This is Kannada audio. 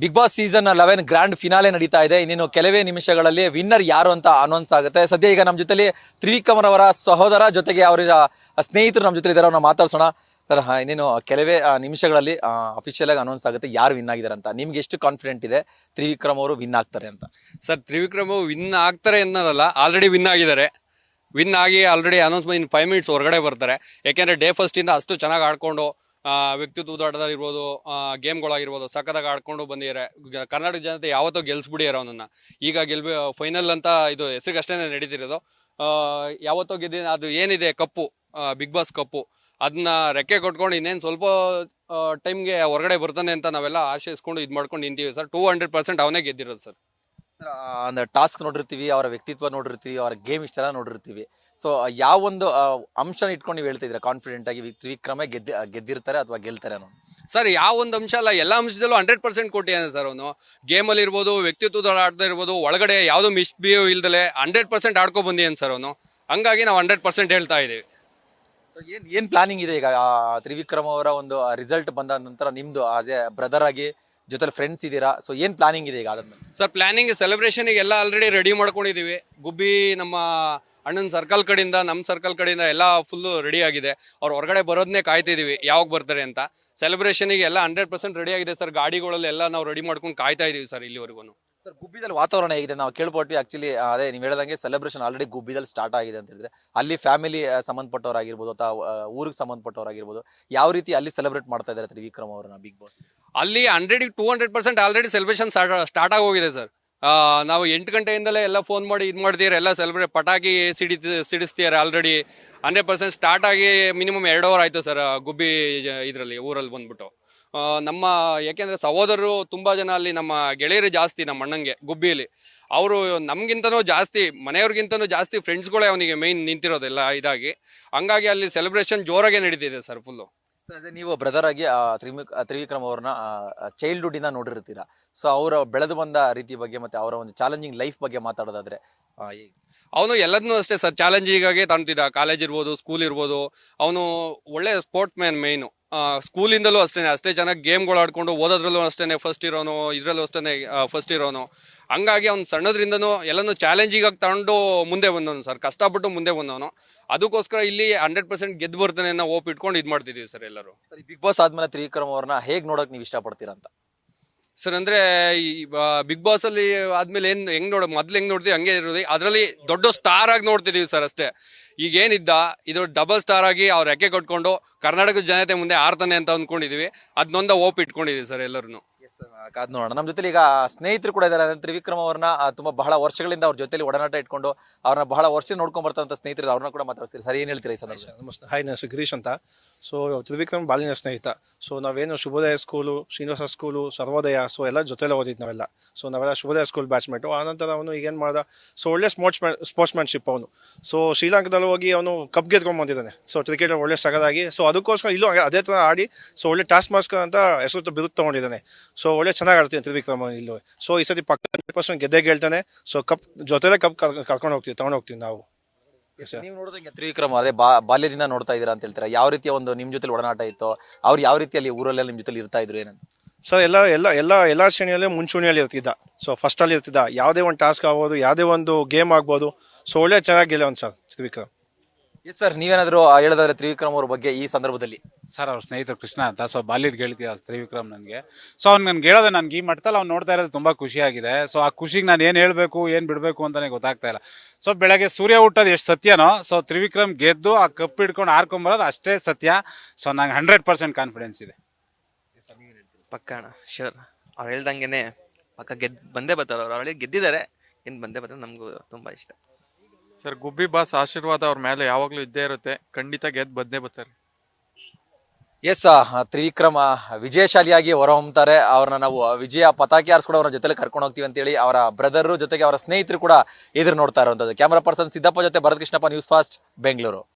Big Boss season 11 grand finale ನಡೀತಾ ಇದೆ. ಇನ್ನೇನು ಕೆಲವೇ ನಿಮಿಷಗಳಲ್ಲಿ ವಿನ್ನರ್ ಯಾರು ಅಂತ ಅನೌನ್ಸ್ ಆಗುತ್ತೆ. ಸದ್ಯ ಈಗ ನಮ್ಮ ಜೊತೆಲಿ ತ್ರಿವಿಕ್ರಮ್ ಅವರ ಸಹೋದರ ಜೊತೆಗೆ ಅವರ ಸ್ನೇಹಿತರು ನಮ್ಮ ಜೊತೆ ಇದ್ದಾರೆ. ಅವ್ರನ್ನ ಮಾತಾಡ್ಸೋಣ. ಸರ್, ಇನ್ನೇನು ಕೆಲವೇ ನಿಮಿಷಗಳಲ್ಲಿ ಅಫಿಷಿಯಲ್ ಆಗಿ ಅನೌನ್ಸ್ ಆಗುತ್ತೆ ಯಾರು ವಿನ್ ಆಗಿದ್ದಾರೆ ಅಂತ. ನಿಮ್ಗೆ ಎಷ್ಟು ಕಾನ್ಫಿಡೆಂಟ್ ಇದೆ ತ್ರಿವಿಕ್ರಮ್ ಅವರು ವಿನ್ ಆಗ್ತಾರೆ ಅಂತ? ಸರ್, ತ್ರಿವಿಕ್ರಮ್ ವಿನ್ ಆಗ್ತಾರೆ ಅನ್ನೋದಲ್ಲ, ಆಲ್ರೆಡಿ ವಿನ್ ಆಗಿದ್ದಾರೆ. ವಿನ್ ಆಗಿ ಆಲ್ರೆಡಿ ಅನೌನ್ಸ್ಮೆಂಟ್ ಇನ್ 5 ಮಿನಿಟ್ಸ್ ಹೊರಗಡೆ ಬರ್ತಾರೆ. ಯಾಕೆಂದ್ರೆ ಡೇ ಫಸ್ಟ್ ಇಂದ ಅಷ್ಟು ಚೆನ್ನಾಗಿ ಆಡ್ಕೊಂಡು ವ್ಯಕ್ತಿತ್ವದಾಟದಲ್ಲಿರ್ಬೋದು, ಗೇಮ್ಗಳಾಗಿರ್ಬೋದು ಸಖತ್ತಾಗಿ ಆಡ್ಕೊಂಡು ಬಂದಿದ್ದಾರೆ. ಕರ್ನಾಟಕ ಜನತೆ ಯಾವತ್ತೋ ಗೆಲ್ಸ್ಬಿಡಿಯಾರ ಅವನನ್ನ. ಈಗ ಫೈನಲ್ ಅಂತ ಇದು ಹೆಸರಿಗಷ್ಟೇ ನಡೀತಿರೋದು. ಯಾವತ್ತೋ ಗೆದ್ದ ಅದು ಏನಿದೆ ಕಪ್ಪು, ಬಿಗ್ ಬಾಸ್ ಕಪ್ಪು, ಅದನ್ನ ರೆಕ್ಕೆ ಕೊಟ್ಕೊಂಡು ಇನ್ನೇನು ಸ್ವಲ್ಪ ಟೈಮ್ಗೆ ಹೊರಗಡೆ ಬರ್ತಾನೆ ಅಂತ ನಾವೆಲ್ಲ ಆಶಿಸ್ಕೊಂಡು ಇದು ಮಾಡ್ಕೊಂಡು ನಿಂತೀವಿ ಸರ್. 200% ಅವನೇ ಗೆದ್ದಿರೋದು ಸರ್. ಅಂದ್ರೆ ಟಾಸ್ಕ್ ನೋಡಿರ್ತೀವಿ, ಅವರ ವ್ಯಕ್ತಿತ್ವ ನೋಡಿರ್ತೀವಿ, ಅವರ ಗೇಮ್ ಇಷ್ಟೆಲ್ಲ ನೋಡಿರ್ತೀವಿ. ಸೊ ಯಾವ ಒಂದು ಅಂಶನ ಇಟ್ಕೊಂಡು ನೀವು ಹೇಳ್ತಿದ್ರೆ ಕಾನ್ಫಿಡೆಂಟ್ ಆಗಿ ತ್ರಿವಿಕ್ರಮೇ ಗೆದ್ದಿರ್ತಾರೆ ಅಥವಾ ಗೆಲ್ತಾರೆ ಅನ್ನೋ? ಸರ್, ಯಾವ ಒಂದು ಅಂಶ ಅಲ್ಲ, ಎಲ್ಲ ಅಂಶದಲ್ಲೂ 100% ಕೊಟ್ಟಿದ್ದಾನೆ ಸರ್ ಅವನು. ಗೇಮಲ್ಲಿ ಇರ್ಬೋದು, ವ್ಯಕ್ತಿತ್ವದ ಆಡ್ತಾ ಇರ್ಬೋದು, ಒಳಗಡೆ ಯಾವುದು ಮಿಸ್ಬಿಹೇವ್ ಇಲ್ದಲೆ 100% ಆಡ್ಕೊ ಬಂದಿದ್ದಾನೆ ಸರ್ ಅವನು. ಹಂಗಾಗಿ ನಾವು 100% ಹೇಳ್ತಾ ಇದ್ದೀವಿ. ಏನ್ ಪ್ಲಾನಿಂಗ್ ಇದೆ ಈಗ ತ್ರಿವಿಕ್ರಮ್ ಅವರ ಒಂದು ರಿಸಲ್ಟ್ ಬಂದ ನಂತರ? ನಿಮ್ದು ಆಸ್ ಎ ಬ್ರದರ್ ಆಗಿ ಜೊತೆ ಫ್ರೆಂಡ್ಸ್ ಇದ್ದೀರಾ, ಸೊ ಏನ್ ಪ್ಲಾನಿಂಗ್ ಇದೆ ಈಗ ಅದಾದ್ಮೇಲೆ? ಸರ್, ಪ್ಲಾನಿಂಗ್ ಸೆಲೆಬ್ರೇಷನ್ ಎಲ್ಲ ಆಲ್ರೆಡಿ ರೆಡಿ ಮಾಡ್ಕೊಂಡಿದೀವಿ. ಗುಬ್ಬಿ ನಮ್ಮ ಅಣ್ಣನ ಸರ್ಕಲ್ ಕಡೆಯಿಂದ, ನಮ್ಮ ಸರ್ಕಲ್ ಕಡೆಯಿಂದ ಎಲ್ಲ ಫುಲ್ಲು ರೆಡಿ ಆಗಿದೆ. ಅವ್ರು ಹೊರಗಡೆ ಬರೋದನ್ನೇ ಕಾಯ್ತಿದೀವಿ ಯಾವಾಗ ಬರ್ತಾರೆ ಅಂತ. ಸೆಲೆಬ್ರೇಷನ್ಗೆ ಎಲ್ಲ 100% ರೆಡಿ ಆಗಿದೆ ಸರ್. ಗಾಡಿಗಳಲ್ಲಿ ಎಲ್ಲ ನಾವು ರೆಡಿ ಮಾಡ್ಕೊಂಡು ಕಾಯ್ತಾ ಇದೀವಿ ಸರ್ ಇಲ್ಲಿವರೆಗೂ. ಸರ್, ಗುಬ್ಬಿದಲ್ಲಿ ವಾತಾವರಣ ಹೇಗಿದೆ? ನಾವು ಕೇಳ್ಪಟ್ವಿ ಆಕ್ಚುಲಿ. ಅದೇ ನೀವು ಹೇಳ್ದಂಗೆ ಸೆಲೆಬ್ರೇಷನ್ ಆಲ್ರೆಡಿ ಗುಬ್ಬಿದಲ್ಲಿ ಸ್ಟಾರ್ಟ್ ಆಗಿದೆ ಅಂತ ಹೇಳಿದ್ರೆ, ಅಲ್ಲಿ ಫ್ಯಾಮಿಲಿ ಸಂಬಂಧಪಟ್ಟವರಾಗಿರ್ಬೋದು ಅಥವಾ ಊರಿಗೆ ಸಂಬಂಧಪಟ್ಟವರಾಗಿರ್ಬೋದು, ಯಾವ ರೀತಿ ಅಲ್ಲಿ ಸೆಲೆಬ್ರೇಟ್ ಮಾಡ್ತಾ ಇದ್ದಾರೆ ತ್ರಿವಿಕ್ರಮ್ ಅವರನ್ನ ಬಿಗ್ ಬಾಸ್? ಅಲ್ಲಿ 200% ಆಲ್ರೆಡಿ ಸೆಲೆಬ್ರೇಷನ್ ಸ್ಟಾರ್ಟ್ ಆಗೋಗಿದೆ ಸರ್. ನಾವು 8 ಗಂಟೆಯಿಂದಲೇ ಎಲ್ಲ ಫೋನ್ ಮಾಡಿ ಇದು ಮಾಡ್ತೀರ, ಎಲ್ಲ ಸೆಲೆಬ್ರೇಟ್ ಪಟಾಕಿ ಸಿಡಿಸ್ತಿದ್ದಾರೆ. ಆಲ್ರೆಡಿ 100% ಸ್ಟಾರ್ಟ್ ಆಗಿ ಮಿನಿಮಮ್ 2 ಅವರ್ ಆಯ್ತು ಸರ್ ಗುಬ್ಬಿ ಇದರಲ್ಲಿ ಊರಲ್ಲಿ ಬಂದ್ಬಿಟ್ಟು. ನಮ್ಮ ಯಾಕೆಂದ್ರೆ ಸಹೋದರರು ತುಂಬಾ ಜನ ಅಲ್ಲಿ, ನಮ್ಮ ಗೆಳೆಯರು ಜಾಸ್ತಿ ನಮ್ಮ ಅಣ್ಣಂಗೆ ಗುಬ್ಬಿಯಲ್ಲಿ. ಅವರು ನಮ್ಗಿಂತನೂ ಜಾಸ್ತಿ, ಮನೆಯವ್ರಿಗಿಂತನೂ ಜಾಸ್ತಿ ಫ್ರೆಂಡ್ಸ್ಗಳೇ ಅವನಿಗೆ ಮೈನ್ ನಿಂತಿರೋದೆಲ್ಲ ಇದಾಗಿ. ಹಂಗಾಗಿ ಅಲ್ಲಿ ಸೆಲೆಬ್ರೇಷನ್ ಜೋರಾಗೆ ನಡೀತಿದೆ ಸರ್ ಫುಲ್ಲು. ಅದೇ ನೀವು ಬ್ರದರ್ ಆಗಿ ತ್ರಿವಿಕ್ರಮ್ ಅವ್ರನ್ನ ಚೈಲ್ಡ್ಹುಡ್ ಇಂದ ನೋಡಿರ್ತೀರಾ. ಸೊ ಅವರ ಬೆಳೆದು ಬಂದ ರೀತಿ ಬಗ್ಗೆ ಮತ್ತೆ ಅವರ ಒಂದು ಚಾಲೆಂಜಿಂಗ್ ಲೈಫ್ ಬಗ್ಗೆ ಮಾತಾಡೋದಾದ್ರೆ, ಅವನು ಎಲ್ಲದನ್ನೂ ಅಷ್ಟೇ ಸರ್ ಚಾಲೆಂಜಿಂಗಾಗೆ ತಾಣ್ತಿದ್ದ. ಕಾಲೇಜ್ ಇರ್ಬೋದು, ಸ್ಕೂಲ್ ಇರ್ಬೋದು, ಅವನು ಒಳ್ಳೆ ಸ್ಪೋರ್ಟ್ ಮ್ಯಾನ್ ಮೈನು. ಸ್ಕೂಲಿಂದಲೂ ಅಷ್ಟೇ ಚೆನ್ನಾಗಿ ಗೇಮ್ಗಳು ಆಡ್ಕೊಂಡು ಓದೋದ್ರಲ್ಲೂ ಅಷ್ಟೇ ಫಸ್ಟ್ ಇರೋನು, ಇದರಲ್ಲೂ ಅಷ್ಟೇ ಫಸ್ಟ್ ಇರೋನು. ಹಂಗಾಗಿ ಅವ್ನು ಸಣ್ಣದ್ರಿಂದನೂ ಎಲ್ಲನೂ ಚಾಲೆಂಜಿಗಾಗಿ ತಗೊಂಡು ಮುಂದೆ ಬಂದವನು ಸರ್. ಕಷ್ಟಪಟ್ಟು ಮುಂದೆ ಬಂದವನು. ಅದಕ್ಕೋಸ್ಕರ ಇಲ್ಲಿ 100% ಗೆದ್ದು ಬರ್ತಾನೆ ಅನ್ನೋ ಹೋಪ್ ಇಟ್ಕೊಂಡು ಇದು ಮಾಡ್ತಿದೀವಿ ಸರ್ ಎಲ್ಲರೂ. ಬಿಗ್ ಬಾಸ್ ಆದ್ಮೇಲೆ ತ್ರಿವಿಕ್ರಮ್ ಅವ್ರನ್ನ ಹೇಗ್ ನೋಡಕ್ ನೀವು ಇಷ್ಟಪಡ್ತೀರಾ ಅಂತ? ಸರ್, ಅಂದ್ರೆ ಈ ಬಿಗ್ ಬಾಸ್ ಅಲ್ಲಿ ಆದ್ಮೇಲೆ ಹೆಂಗ್ ನೋಡ್ತೀವಿ ಹಂಗೆ ಇರೋದು. ಅದರಲ್ಲಿ ದೊಡ್ಡ ಸ್ಟಾರ್ ಆಗಿ ನೋಡ್ತಿದೀವಿ ಸರ್ ಅಷ್ಟೇ. ಈಗ ಏನಿದ್ದ ಇದು ಡಬಲ್ ಸ್ಟಾರ್ ಆಗಿ ಅವ್ರ ರೆಕ್ಕೆ ಕಟ್ಕೊಂಡು ಕರ್ನಾಟಕದ ಜನತೆ ಮುಂದೆ ಆಡ್ತಾನೆ ಅಂತ ಅಂದ್ಕೊಂಡಿದೀವಿ. ಅದನ್ನೊಂದ ಹೋಪ್ ಇಟ್ಕೊಂಡಿದೀವಿ ಸರ್ ಎಲ್ಲರೂ. ಕಾದ್ ನೋಡೋಣ. ನಮ್ಮ ಜೊತೆ ಈಗ ಸ್ನೇಹಿತರು ಕೂಡ ಇದ್ದಾರೆ. ತ್ರಿವಿಕ್ರಮ್ ಅವ್ರನ್ನ ತುಂಬಾ ಬಹಳ ವರ್ಷಗಳಿಂದ ಅವ್ರ ಜೊತೆಲಿ ಒಡನಾಟ ಇಟ್ಕೊಂಡು ಅವ್ರನ್ನ ಬಹಳ ವರ್ಷ ನೋಡ್ಕೊಂಡ್ ಬರ್ತಾರಂತ ಸ್ನೇಹಿತರು, ಅವ್ರನ್ನ ಕೂಡ ಮಾತಾಡ್ತೀರಿ. ಸರ್, ಏನ್ ಹೇಳ್ತೀರಾ ಈ ಸಂದರ್ಭ? ನಮಸ್ತೆ. ಹಾಯ್, ನನ್ನ ಹೆಸರು ಗಿರೀಶ್ ಅಂತ. ಸೊ ತ್ರಿವಿಕ್ರಮ್ ಬಾಲಿನ ಸ್ನೇಹಿತ. ಸೊ ನಾವೇನು ಶುಭೋದಯ ಸ್ಕೂಲು, ಶ್ರೀನಿವಾಸ ಸ್ಕೂಲು, ಸರ್ವೋದಯ, ಸೊ ಎಲ್ಲ ಜೊತೆಲೆ ಓದಿದ್ದು ನಾವೆಲ್ಲ. ಸೊ ನಾವೆಲ್ಲ ಶುಭೋದಯ ಸ್ಕೂಲ್ ಬ್ಯಾಚ್ಮೇಟು. ಆನಂತರ ಅವನು ಈಗೇನು ಮಾಡ್ದ, ಸೊ ಒಳ್ಳೆ ಸ್ಪೋರ್ಟ್ಸ್ಮ್ಯಾನ್ಶಿಪ್ ಅವನು. ಸೊ ಶ್ರೀಲಂಕಾದಲ್ಲಿ ಹೋಗಿ ಅವನು ಕಪ್ ಗೆದ್ಕೊಂಡು ಬಂದಿದ್ದಾನೆ. ಸೊ ಕ್ರಿಕೆಟ್ ಒಳ್ಳೆ ಸಗದಾಗಿ. ಸೊ ಅದಕ್ಕೋಸ್ಕರ ಇಲ್ಲೂ ಅದೇ ಥರ ಆಡಿ ಸೊ ಒಳ್ಳೆ ಟಾಸ್ಕ್ ಮಾಸ್ಕರ್ ಅಂತ ಹೆಸರು ಬಿರುದು ತಗೊಂಡಿದ್ದಾನೆ. ಸೊ ಒಳ್ಳೆ ಚೆನ್ನಾಗಿ ಆಡ್ತೀನಿ ತ್ರಿವಿಕ್ರಮ್ ಇಲ್ಲೂ. ಸೊ ಈ ಸತಿ ಪಕ್ಕ 100% ಗೆದ್ದೇ ಗೆಲ್ತಾನೆ. ಸೊ ಕಪ್ ಜೊತೆಲೆ ಕಪ್ ಕರ್ಕೊಂಡು ಹೋಗ್ತೀವಿ ನಾವು. ನೀವು ನೋಡೋದಂಗೆ ತ್ರಿವಿಕ್ರಮ್ ಅದೇ ಬಾಲ್ಯದಿಂದ ನೋಡ್ತಾ ಇದೀರಾ ಅಂತ ಹೇಳ್ತೀರಾ. ಯಾವ ರೀತಿಯ ಒಂದು ನಿಮ್ ಜೊತೆ ಒಡನಾಟ ಇತ್ತು? ಅವ್ರು ಯಾವ ರೀತಿಯಲ್ಲಿ ಊರಲ್ಲೆಲ್ಲ ನಿಮ್ ಜೊತೆ ಇರ್ತಾ ಇದ್ರು ಏನಂತ? ಸರ್, ಎಲ್ಲ ಶ್ರೇಣಿಯಲ್ಲೇ ಮುಂಚೂಣಿಯಲ್ಲಿ ಇರ್ತಿದ್ದ. ಸೊ ಫಸ್ಟ್ ಅಲ್ಲಿ ಇರ್ತಿದ್ದ. ಯಾವುದೇ ಒಂದು ಟಾಸ್ಕ್ ಆಗ್ಬೋದು, ಯಾವುದೇ ಒಂದು ಗೇಮ್ ಆಗ್ಬೋದು, ಸೊ ಒಳ್ಳೆ ಚೆನ್ನಾಗಿ ಗೆಲ್ಲವನ್ ಸರ್ ತ್ರಿವಿಕ್ರಮ್. ಎಸ್ ಸರ್, ನೀವೇನಾದ್ರು ಹೇಳೋದಾದ್ರೆ ತ್ರಿವಿಕ್ರಮ್ ಅವ್ರ ಬಗ್ಗೆ ಈ ಸಂದರ್ಭದಲ್ಲಿ? ಸರ್, ಅವ್ರ ಸ್ನೇಹಿತರು ಕೃಷ್ಣ ಅಂತ. ಸೊ ಬಾಲ್ಯದ ಗೆಳತಿಯ ತ್ರಿವಿಕ್ರಮ್ ನನಗೆ. ಸೊ ಅವ್ನು ನನ್ಗೆ ಹೇಳೋದು, ನನ್ಗೆ ಈ ಮಟ್ಟದಲ್ಲಿ ಅವ್ನು ನೋಡ್ತಾ ಇರೋದು ತುಂಬಾ ಖುಷಿಯಾಗಿದೆ. ಸೊ ಆ ಖುಷಿಗೆ ನಾನು ಏನ್ ಹೇಳ್ಬೇಕು, ಏನ್ ಬಿಡ್ಬೇಕು ಅಂತಾನೆ ಗೊತ್ತಾಗ್ತಾ ಇಲ್ಲ. ಸೊ ಬೆಳಗ್ಗೆ ಸೂರ್ಯ ಹುಟ್ಟೋದು ಎಷ್ಟು ಸತ್ಯನೋ, ಸೊ ತ್ರಿವಿಕ್ರಮ್ ಗೆದ್ದು ಆ ಕಪ್ ಹಿಡ್ಕೊಂಡು ಆರ್ಕೊಂಬರೋದು ಅಷ್ಟೇ ಸತ್ಯ. ಸೊ ನಂಗೆ 100% ಕಾನ್ಫಿಡೆನ್ಸ್ ಇದೆ. ಪಕ್ಕ ಅಣ್ಣ, ಶೋರ್. ಅವ್ರು ಹೇಳ್ದಂಗೆನೆ ಪಕ್ಕ ಬಂದೇ ಬರ್ತಾರೆ. ಅವ್ರು ಅವಳಿಗೆ ಗೆದ್ದಿದ್ದಾರೆ, ಏನು ಬಂದೇ ಬರ್ತಾರೆ. ನಮಗೂ ತುಂಬಾ ಇಷ್ಟ ಸರ್. ಗುಬ್ಬಿ ಬಾಸ್ ಆಶೀರ್ವಾದ ಅವ್ರ ಮೇಲೆ ಯಾವಾಗ್ಲೂ ಇದ್ದೇ ಇರುತ್ತೆ. ಖಂಡಿತ ಬಂದೇ ಬರ್ತಾರೆ. ಎಸ್, ತ್ರಿವಿಕ್ರಮ್ ವಿಜಯಶಾಲಿಯಾಗಿ ಹೊರಹೊಮ್ತಾರೆ. ಅವ್ರನ್ನ ನಾವು ವಿಜಯ ಪತಾಕೆ ಹಾರಿಸ್ಕೊಂಡು ಅವ್ರ ಜೊತೆ ಕರ್ಕೊಂಡು ಹೋಗ್ತೀವಿ ಅಂತೇಳಿ ಅವರ ಬ್ರದರ್ ಜೊತೆಗೆ ಅವರ ಸ್ನೇಹಿತರು ಕೂಡ ಎದುರು ನೋಡ್ತಾ ಇರುವಂತದ್ದು. ಕ್ಯಾಮರಾ ಪರ್ಸನ್ ಸಿದ್ದಪ್ಪ ಜೊತೆ ಭರತ್ ಕೃಷ್ಣಪ್ಪ, ನ್ಯೂಸ್ ಫಾಸ್ಟ್, ಬೆಂಗಳೂರು.